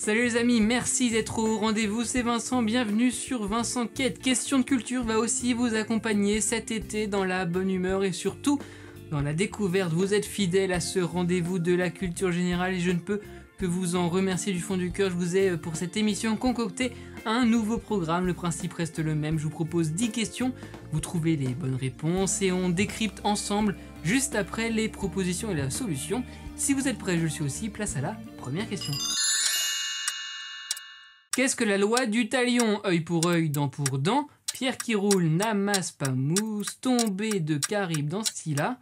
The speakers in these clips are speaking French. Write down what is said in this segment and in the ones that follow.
Salut les amis, merci d'être au rendez-vous, c'est Vincent, bienvenue sur Vincent Quête. Question de culture va aussi vous accompagner cet été dans la bonne humeur et surtout dans la découverte. Vous êtes fidèles à ce rendez-vous de la culture générale et je ne peux que vous en remercier du fond du cœur. Je vous ai pour cette émission concocté un nouveau programme, le principe reste le même. Je vous propose 10 questions, vous trouvez les bonnes réponses et on décrypte ensemble juste après les propositions et la solution. Si vous êtes prêts, je le suis aussi, place à la première question. Qu'est-ce que la loi du talion? Œil pour œil, dent pour dent, pierre qui roule n'amasse pas mousse, tombée de Caribe dans ce style-là.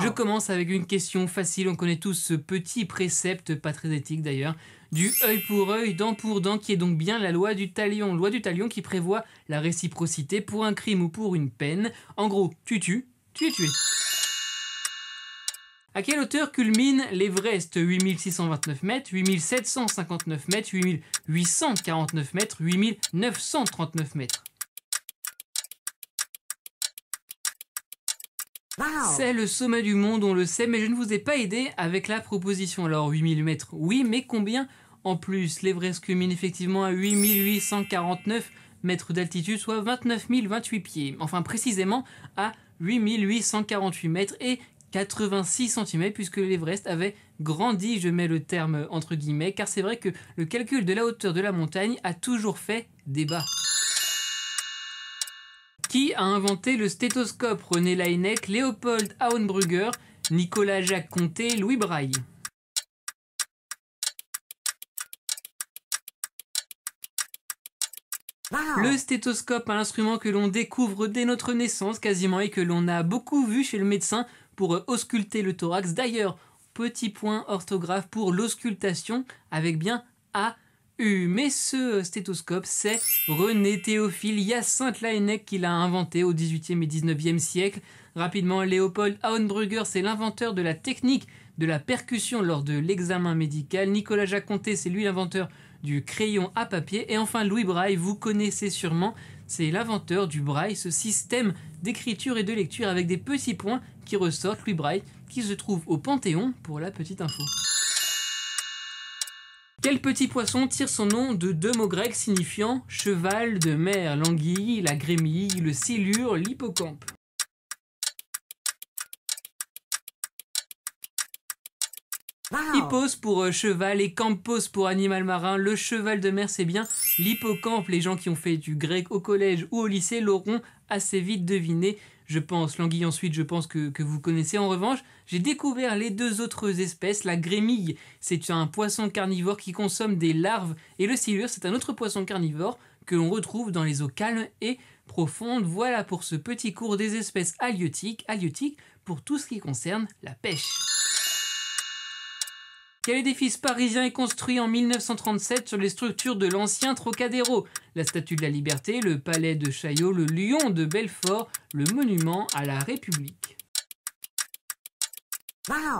Je commence avec une question facile, on connaît tous ce petit précepte, pas très éthique d'ailleurs, du œil pour œil, dent pour dent, qui est donc bien la loi du talion. Loi du talion qui prévoit la réciprocité pour un crime ou pour une peine. En gros, tu tues, tu es tué. À quelle hauteur culmine l'Everest? 8629 mètres, 8759 mètres, 8849 mètres, 8939 mètres. C'est le sommet du monde, on le sait, mais je ne vous ai pas aidé avec la proposition. Alors 8000 mètres, oui, mais combien en plus? L'Everest culmine effectivement à 8849 mètres d'altitude, soit 29 028 pieds. Enfin précisément à 8848 mètres et 86 cm, puisque l'Everest avait grandi, je mets le terme entre guillemets, car c'est vrai que le calcul de la hauteur de la montagne a toujours fait débat. Qui a inventé le stéthoscope? René Laennec, Léopold Auenbrugger, Nicolas Jacques Conté, Louis Braille. Le stéthoscope, un instrument que l'on découvre dès notre naissance quasiment et que l'on a beaucoup vu chez le médecin pour ausculter le thorax. D'ailleurs, petit point orthographe pour l'auscultation avec bien A. Mais ce stéthoscope, c'est René Théophile Hyacinthe Laennec qui l'a inventé au XVIIIe et XIXe siècle. Rapidement, Léopold Auenbrugger, c'est l'inventeur de la technique de la percussion lors de l'examen médical. Nicolas Jacques Conté, c'est lui l'inventeur du crayon à papier. Et enfin, Louis Braille, vous connaissez sûrement, c'est l'inventeur du braille, ce système d'écriture et de lecture avec des petits points qui ressortent. Louis Braille, qui se trouve au Panthéon pour la petite info. Quel petit poisson tire son nom de deux mots grecs signifiant cheval de mer? L'anguille, la grémille, le silure, l'hippocampe. Hippos pour cheval et campos pour animal marin. Le cheval de mer, c'est bien l'hippocampe. Les gens qui ont fait du grec au collège ou au lycée l'auront assez vite deviné. Je pense, l'anguille ensuite, je pense que vous connaissez. En revanche, j'ai découvert les deux autres espèces. La grémille, c'est un poisson carnivore qui consomme des larves. Et le silure, c'est un autre poisson carnivore que l'on retrouve dans les eaux calmes et profondes. Voilà pour ce petit cours des espèces halieutiques pour tout ce qui concerne la pêche. Quel édifice parisien est construit en 1937 sur les structures de l'ancien Trocadéro? La Statue de la Liberté, le Palais de Chaillot, le Lion de Belfort, le Monument à la République.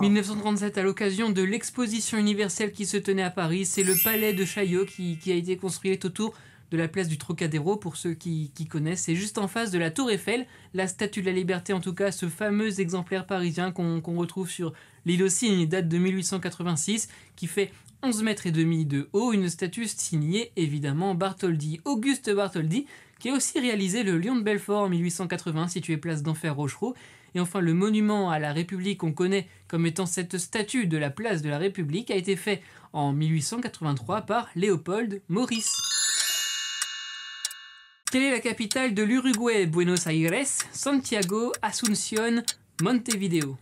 1937, à l'occasion de l'exposition universelle qui se tenait à Paris, c'est le Palais de Chaillot qui a été construit autour de la place du Trocadéro, pour ceux qui connaissent. C'est juste en face de la Tour Eiffel, la Statue de la Liberté, en tout cas ce fameux exemplaire parisien qu'on retrouve sur l'île aux Cygnes, date de 1886, qui fait 11 mètres et demi de haut, une statue signée évidemment Bartholdi, Auguste Bartholdi, qui a aussi réalisé le Lion de Belfort en 1880, situé place d'Enfer Rochereau. Et enfin, le monument à la République, qu'on connaît comme étant cette statue de la place de la République, a été fait en 1883 par Léopold Maurice. Quelle est la capitale de l'Uruguay? Buenos Aires, Santiago, Asunción, Montevideo.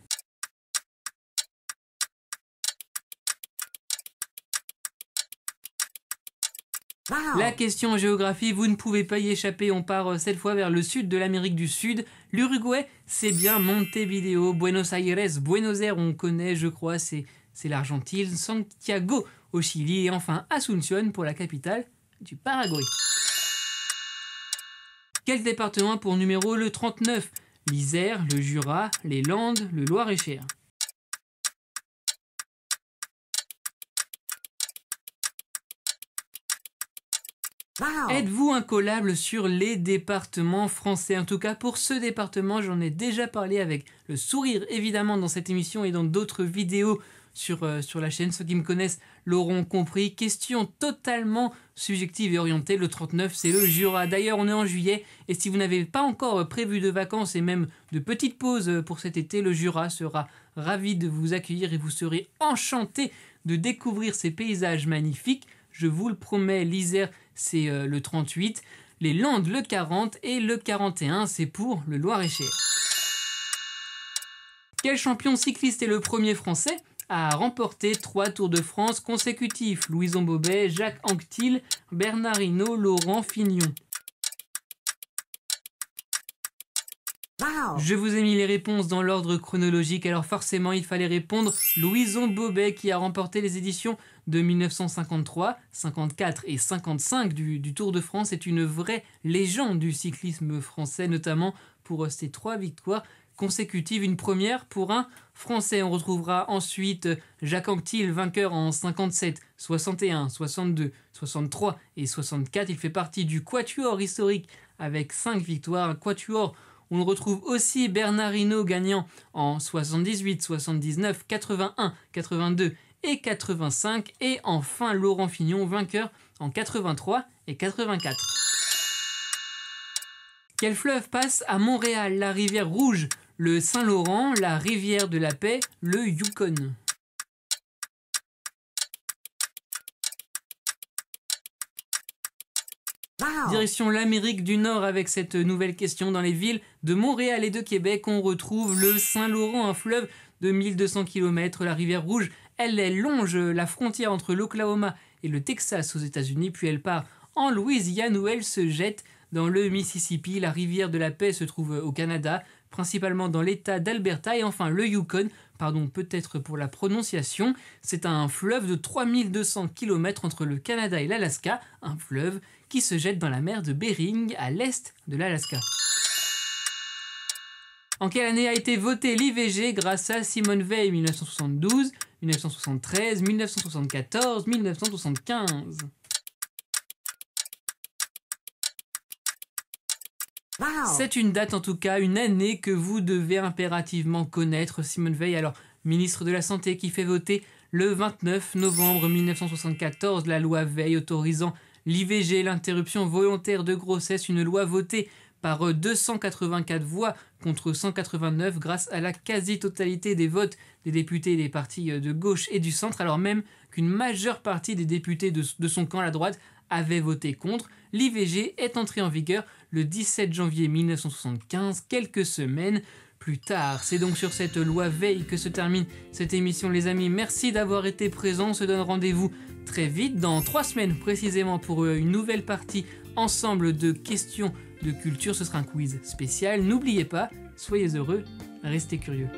La question en géographie, vous ne pouvez pas y échapper, on part cette fois vers le sud de l'Amérique du Sud. L'Uruguay, c'est bien Montevideo. Buenos Aires, Buenos Aires, on connaît, je crois, c'est l'Argentine. Santiago au Chili et enfin Asunción pour la capitale du Paraguay. Quel département pour numéro le 39? L'Isère, le Jura, les Landes, le Loir-et-Cher. Wow. Êtes-vous incollable sur les départements français? En tout cas, pour ce département, j'en ai déjà parlé avec le sourire, évidemment, dans cette émission et dans d'autres vidéos sur la chaîne. Ceux qui me connaissent l'auront compris. Question totalement subjective et orientée. Le 39, c'est le Jura. D'ailleurs, on est en juillet, et si vous n'avez pas encore prévu de vacances et même de petites pauses pour cet été, le Jura sera ravi de vous accueillir et vous serez enchantés de découvrir ces paysages magnifiques. Je vous le promets, l'Isère, c'est le 38, les Landes, le 40 et le 41, c'est pour le Loir-et-Cher. Quel champion cycliste est le premier français à remporter 3 Tours de France consécutifs? Louison Bobet, Jacques Anquetil, Bernard Hinault, Laurent Fignon. Wow. Je vous ai mis les réponses dans l'ordre chronologique, alors forcément il fallait répondre Louison Bobet qui a remporté les éditions de 1953, 54 et 55 du Tour de France. C'est une vraie légende du cyclisme français, notamment pour ses 3 victoires consécutives, une première pour un Français. On retrouvera ensuite Jacques Anquetil, vainqueur en 57, 61, 62, 63 et 64. Il fait partie du quatuor historique avec 5 victoires, un quatuor. On retrouve aussi Bernard Hinault gagnant en 78, 79, 81, 82 et 85. Et enfin Laurent Fignon vainqueur en 83 et 84. Quel fleuve passe à Montréal? La rivière Rouge, le Saint-Laurent, la rivière de la Paix, le Yukon. Wow. Direction l'Amérique du Nord avec cette nouvelle question. Dans les villes de Montréal et de Québec, on retrouve le Saint-Laurent, un fleuve de 1200 km. La rivière Rouge, elle longe la frontière entre l'Oklahoma et le Texas aux États-Unis, puis elle part en Louisiane où elle se jette dans le Mississippi. La rivière de la Paix se trouve au Canada, principalement dans l'État d'Alberta. Et enfin le Yukon, pardon peut-être pour la prononciation, c'est un fleuve de 3200 km entre le Canada et l'Alaska, un fleuve qui se jette dans la mer de Bering à l'est de l'Alaska. En quelle année a été votée l'IVG grâce à Simone Veil? 1972, 1973, 1974, 1975. Wow. C'est une date en tout cas, une année que vous devez impérativement connaître. Simone Veil, alors ministre de la Santé, qui fait voter le 29 novembre 1974 la loi Veil autorisant l'IVG, l'interruption volontaire de grossesse, une loi votée par 284 voix contre 189 grâce à la quasi-totalité des votes des députés des partis de gauche et du centre, alors même qu'une majeure partie des députés de son camp, la droite, avaient voté contre. L'IVG est entrée en vigueur le 17 janvier 1975, quelques semaines plus tard. C'est donc sur cette loi Veil que se termine cette émission, les amis. Merci d'avoir été présents. On se donne rendez-vous très vite, dans 3 semaines précisément, pour une nouvelle partie ensemble de questions de culture. Ce sera un quiz spécial. N'oubliez pas, soyez heureux, restez curieux.